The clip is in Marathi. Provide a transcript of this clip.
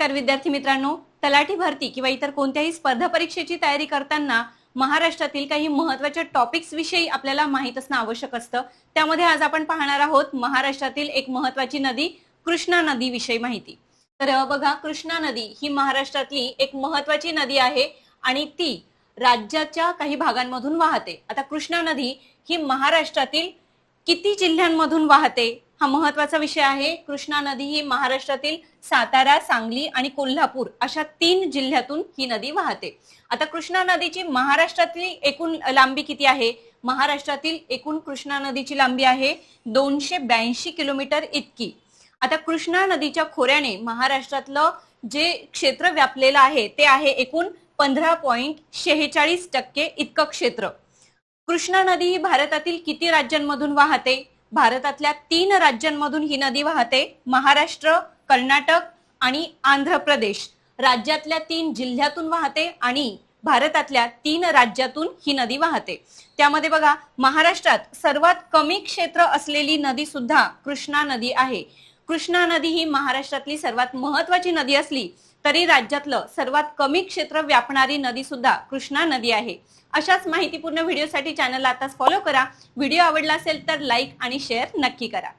नमस्कार विद्यार्थी मित्रांनो, तलाठी भरती किंवा इतर कोणत्याही स्पर्धा परीक्षेची तयारी करताना महाराष्ट्रातील काही महत्त्वाच्या टॉपिक्स विषयी आपल्याला माहित असणं आवश्यक असतं। त्यामध्ये आज आपण पाहणार आहोत महाराष्ट्रातील एक महत्त्वाची नदी कृष्णा नदी विषयी माहिती। तर बघा, कृष्णा नदी ही महाराष्ट्रातली एक महत्त्वाची नदी आहे आणि ती राज्याच्या काही भागांमधून वाहते। आता कृष्णा नदी ही महाराष्ट्रातील किती जिल्ह्यांमधून वाहते हा महत्त्वाचा विषय आहे। कृष्णा नदी ही महाराष्ट्रातील सातारा, सांगली आणि कोल्हापूर अशा 3 जिल्ह्यातून ही नदी वाहते। आता कृष्णा नदीची महाराष्ट्रातील एकूण लांबी किती आहे? महाराष्ट्रातील एकूण कृष्णा नदीची लांबी आहे 282 किलोमीटर इतकी। आता कृष्णा नदीच्या खोऱ्याने महाराष्ट्रातलं जे क्षेत्र व्यापलेलं आहे ते आहे एकूण 15.46% इतकं क्षेत्र। कृष्णा नदी ही भारतातील किती राज्यांमधून वाहते? भारतातल्या 3 राज्यांमधून ही नदी वाहते। महाराष्ट्र, कर्नाटक आणि आंध्र प्रदेश राज्यातल्या 3 जिल्ह्यातून वाहते आणि भारतातल्या 3 राज्यातून ही नदी वाहते। त्यामध्ये बघा, महाराष्ट्रात सर्वात कमी क्षेत्र असलेली नदी सुद्धा कृष्णा नदी आहे। कृष्णा नदी ही महाराष्ट्रातली सर्वात महत्त्वाची नदी असली तरी राज्यातलं सर्वात कमी क्षेत्र व्यापणारी नदी सुद्धा कृष्णा नदी आहे। अशाच माहितीपूर्ण व्हिडिओसाठी चॅनलला आताच फॉलो करा। व्हिडिओ आवडला असेल तर लाईक आणि शेअर नक्की करा।